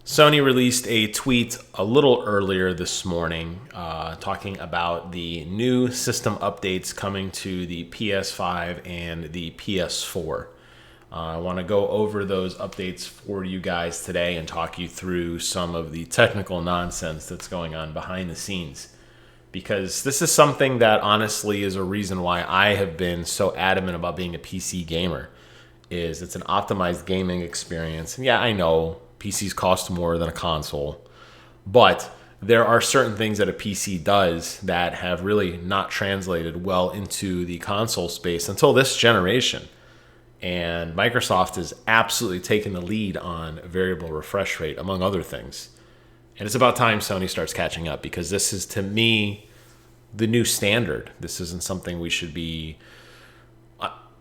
Sony released a tweet a little earlier this morning talking about the new system updates coming to the PS5 and the PS4. I want to go over those updates for you guys today and talk you through some of the technical nonsense that's going on behind the scenes. Because this is something that honestly is a reason why I have been so adamant about being a PC gamer. Is it's an optimized gaming experience. And yeah, I know PCs cost more than a console, but there are certain things that a PC does that have really not translated well into the console space until this generation. And Microsoft is absolutely taking the lead on variable refresh rate, among other things. And it's about time Sony starts catching up, because this is, to me, the new standard. This isn't something we should be...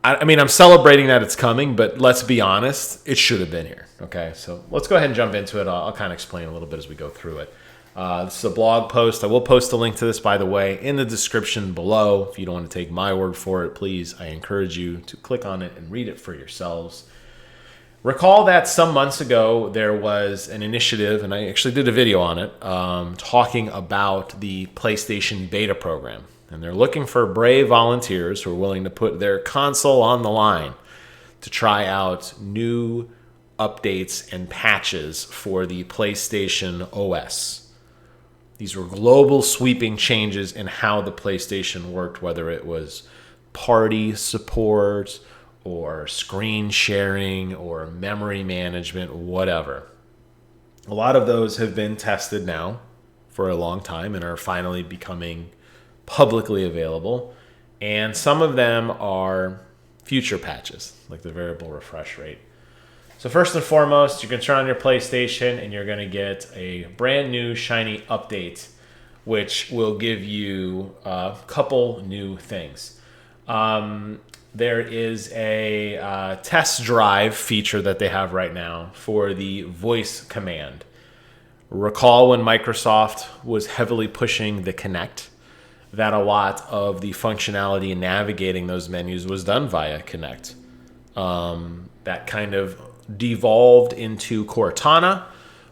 I mean, I'm celebrating that it's coming, but let's be honest, it should have been here. Okay, so let's go ahead and jump into it. I'll kind of explain a little bit as we go through it. This is a blog post. I will post a link to this, by the way, in the description below. If you don't want to take my word for it, please, I encourage you to click on it and read it for yourselves. Recall that some months ago, there was an initiative, and I actually did a video on it, talking about the PlayStation beta program. And they're looking for brave volunteers who are willing to put their console on the line to try out new updates and patches for the PlayStation OS. These were global sweeping changes in how the PlayStation worked, whether it was party support or screen sharing or memory management, whatever. A lot of those have been tested now for a long time and are finally becoming publicly available, and some of them are future patches, like the variable refresh rate. So first and foremost, you can turn on your PlayStation and you're going to get a brand new shiny update, which will give you a couple new things. There is a test drive feature that they have right now for the voice command. Recall when Microsoft was heavily pushing the Kinect, that a lot of the functionality in navigating those menus was done via Kinect. That kind of devolved into Cortana,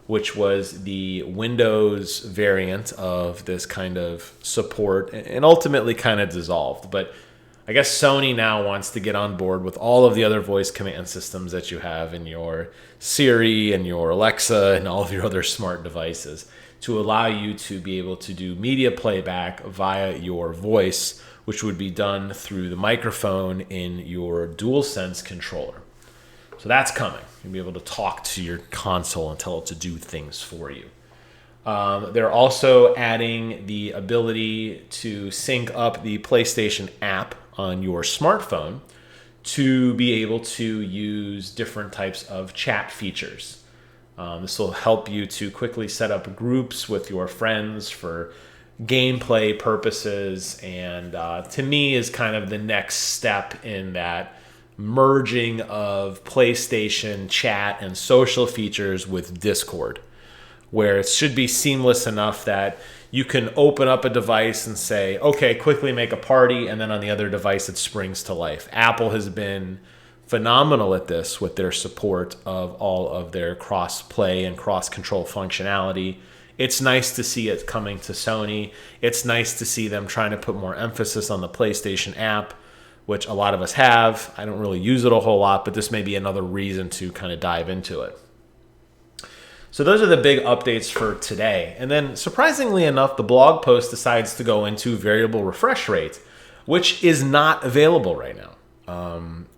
which was the Windows variant of this kind of support, and ultimately kind of dissolved. But I guess Sony now wants to get on board with all of the other voice command systems that you have in your Siri and your Alexa and all of your other smart devices, to allow you to be able to do media playback via your voice, which would be done through the microphone in your DualSense controller. So that's coming. You'll be able to talk to your console and tell it to do things for you. They're also adding the ability to sync up the PlayStation app on your smartphone to be able to use different types of chat features. This will help you to quickly set up groups with your friends for gameplay purposes, and to me is kind of the next step in that merging of PlayStation chat and social features with Discord, where it should be seamless enough that you can open up a device and say, okay, quickly make a party, and then on the other device it springs to life. Apple has been phenomenal at this with their support of all of their cross-play and cross-control functionality. It's nice to see it coming to Sony. It's nice to see them trying to put more emphasis on the PlayStation app, which a lot of us have. I don't really use it a whole lot, but this may be another reason to kind of dive into it. So those are the big updates for today. And then surprisingly enough, the blog post decides to go into variable refresh rate, which is not available right now.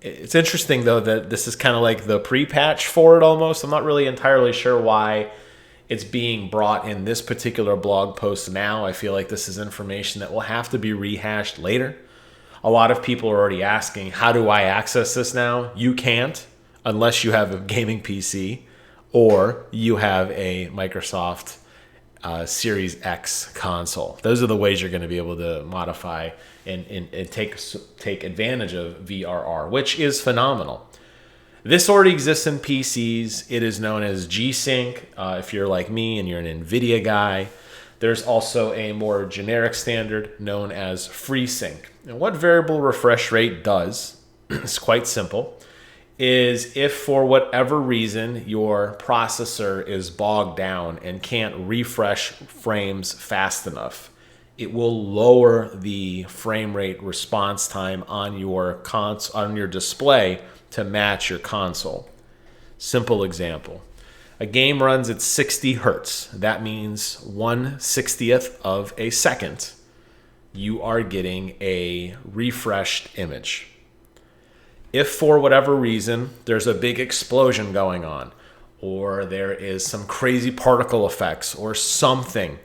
It's interesting, though, that this is kind of like the pre-patch for it almost. I'm not really entirely sure why it's being brought in this particular blog post now. I feel like this is information that will have to be rehashed later. A lot of people are already asking, how do I access this now? You can't unless you have a gaming PC or you have a Microsoft Series X console. Those are the ways you're going to be able to modify and take advantage of VRR, which is phenomenal. This already exists in PCs. It is known as GSYNC. If you're like me and you're an NVIDIA guy, there's also a more generic standard known as FREESYNC. And what variable refresh rate does is quite simple. is if for whatever reason your processor is bogged down and can't refresh frames fast enough, it will lower the frame rate response time on your display to match your console. Simple example. A game runs at 60 hertz. That means 1/60th of a second. You are getting a refreshed image. If for whatever reason there's a big explosion going on, or there is some crazy particle effects or something,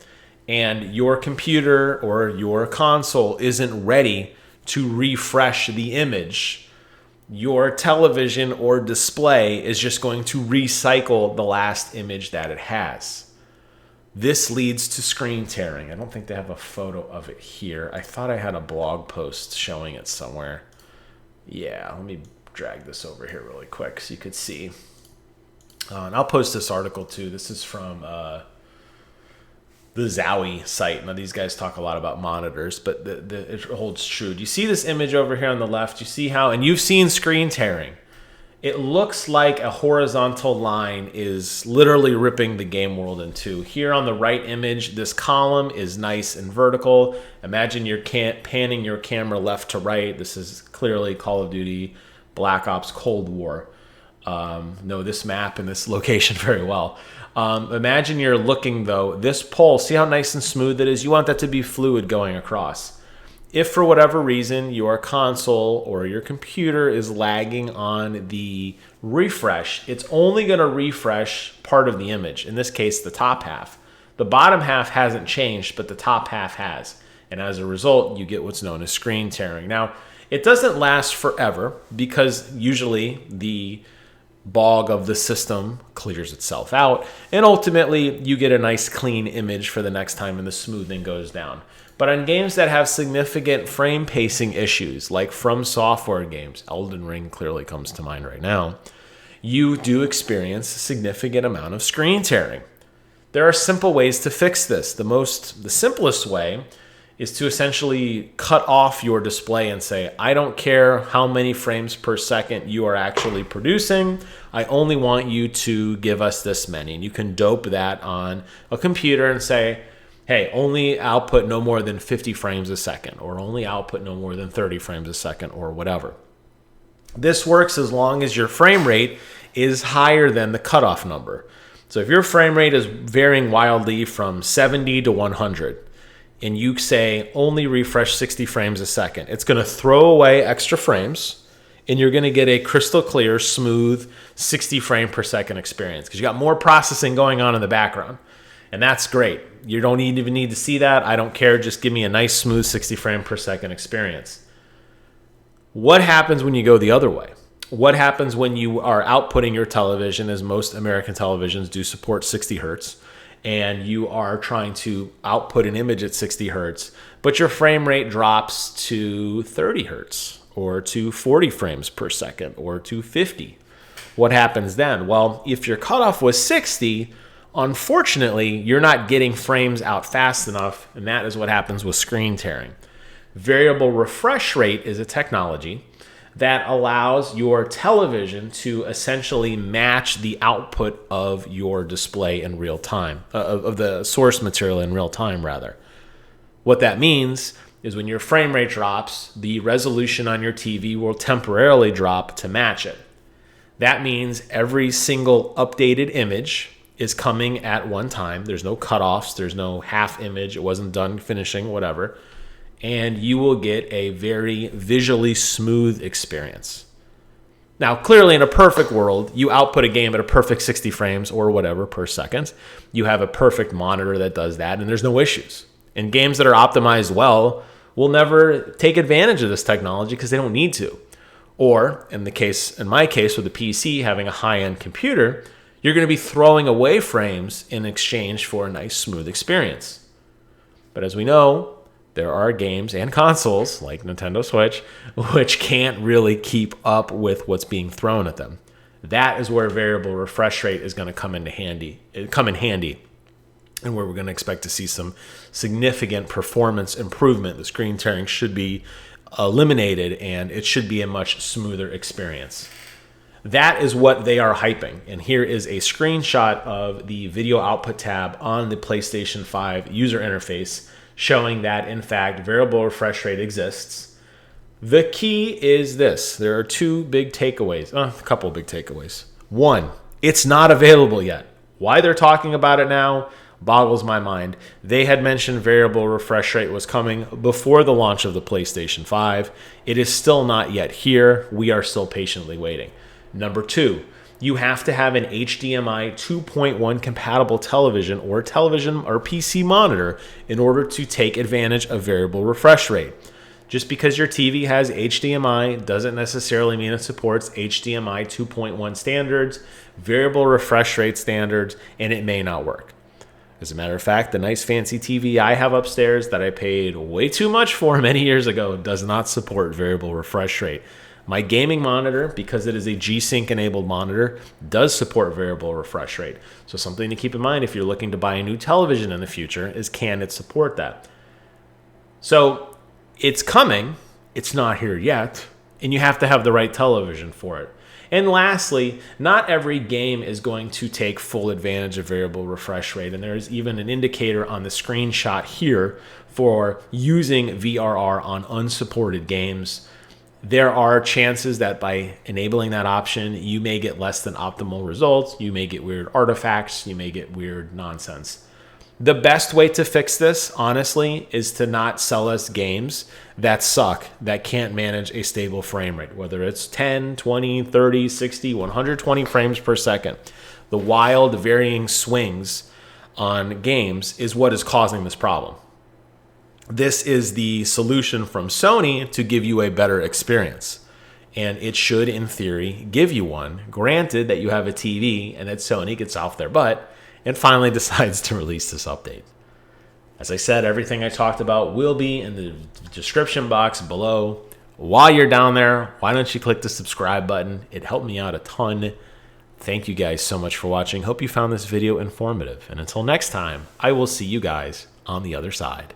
and your computer or your console isn't ready to refresh the image, your television or display is just going to recycle the last image that it has. This leads to screen tearing. I don't think they have a photo of it here. I thought I had a blog post showing it somewhere. Yeah, let me drag this over here really quick so you could see. And I'll post this article too. This is from the Zowie site. Now, these guys talk a lot about monitors, but it holds true. Do you see this image over here on the left? You see how, and you've seen screen tearing. It looks like a horizontal line is literally ripping the game world in two. Here on the right image, this column is nice and vertical. Imagine you're panning your camera left to right. This is clearly Call of Duty Black Ops Cold War. Know this map and this location very well. Imagine you're looking, though, this pole, see how nice and smooth it is? You want that to be fluid going across. If for whatever reason your console or your computer is lagging on the refresh, it's only going to refresh part of the image, in this case the top half. The bottom half hasn't changed, but the top half has. And as a result, you get what's known as screen tearing. Now, it doesn't last forever because usually the bog of the system clears itself out, and ultimately you get a nice clean image for the next time and the smoothing goes down. But on games that have significant frame pacing issues, like From Software games, Elden Ring clearly comes to mind right now, you do experience a significant amount of screen tearing. There are simple ways to fix this. The simplest way is to essentially cut off your display and say, I don't care how many frames per second you are actually producing. I only want you to give us this many. And you can dope that on a computer and say, hey, only output no more than 50 frames a second, or only output no more than 30 frames a second, or whatever. This works as long as your frame rate is higher than the cutoff number. So if your frame rate is varying wildly from 70 to 100, and you say only refresh 60 frames a second, it's going to throw away extra frames, and you're going to get a crystal clear, smooth 60 frame per second experience because you got more processing going on in the background. And that's great. You don't even need to see that. I don't care. Just give me a nice, smooth 60 frame per second experience. What happens when you go the other way? What happens when you are outputting your television, as most American televisions do support 60 hertz, and you are trying to output an image at 60 hertz, but your frame rate drops to 30 hertz or to 40 frames per second or to 50? What happens then? Well, if your cutoff was 60, unfortunately, you're not getting frames out fast enough, and that is what happens with screen tearing. Variable refresh rate is a technology that allows your television to essentially match the output of your display in real time, of the source material in real time, rather. What that means is when your frame rate drops, the resolution on your TV will temporarily drop to match it. That means every single updated image is coming at one time. There's no cutoffs. There's no half image. It wasn't done finishing, whatever. And you will get a very visually smooth experience. Now, clearly in a perfect world, you output a game at a perfect 60 frames or whatever per second. You have a perfect monitor that does that, and there's no issues. And games that are optimized well will never take advantage of this technology because they don't need to. Or in my case with the PC having a high-end computer, you're going to be throwing away frames in exchange for a nice, smooth experience. But as we know, there are games and consoles like Nintendo Switch which can't really keep up with what's being thrown at them. That is where variable refresh rate is going to come in handy, and where we're going to expect to see some significant performance improvement. The screen tearing should be eliminated, and it should be a much smoother experience. That is what they are hyping. And here is a screenshot of the video output tab on the PlayStation 5 user interface showing that, in fact, variable refresh rate exists. The key is this. There are two big takeaways, a couple big takeaways. One, it's not available yet. Why they're talking about it now boggles my mind. They had mentioned variable refresh rate was coming before the launch of the PlayStation 5. It is still not yet here. We are still patiently waiting. Number two, you have to have an HDMI 2.1 compatible television or PC monitor in order to take advantage of variable refresh rate. Just because your TV has HDMI doesn't necessarily mean it supports HDMI 2.1 standards, variable refresh rate standards, and it may not work. As a matter of fact, the nice fancy TV I have upstairs that I paid way too much for many years ago does not support variable refresh rate. My gaming monitor, because it is a GSYNC enabled monitor, does support variable refresh rate. So something to keep in mind if you're looking to buy a new television in the future is, can it support that? So it's coming, it's not here yet, and you have to have the right television for it. And lastly, not every game is going to take full advantage of variable refresh rate, and there is even an indicator on the screenshot here for using VRR on unsupported games. There are chances that by enabling that option, you may get less than optimal results, you may get weird artifacts, you may get weird nonsense. The best way to fix this, honestly, is to not sell us games that suck, that can't manage a stable frame rate, whether it's 10, 20, 30, 60, 120 frames per second. The wild varying swings on games is what is causing this problem. This is the solution from Sony to give you a better experience. And it should, in theory, give you one, granted that you have a TV and that Sony gets off their butt and finally decides to release this update. As I said, everything I talked about will be in the description box below. While you're down there, why don't you click the subscribe button? It helped me out a ton. Thank you guys so much for watching. Hope you found this video informative. And until next time, I will see you guys on the other side.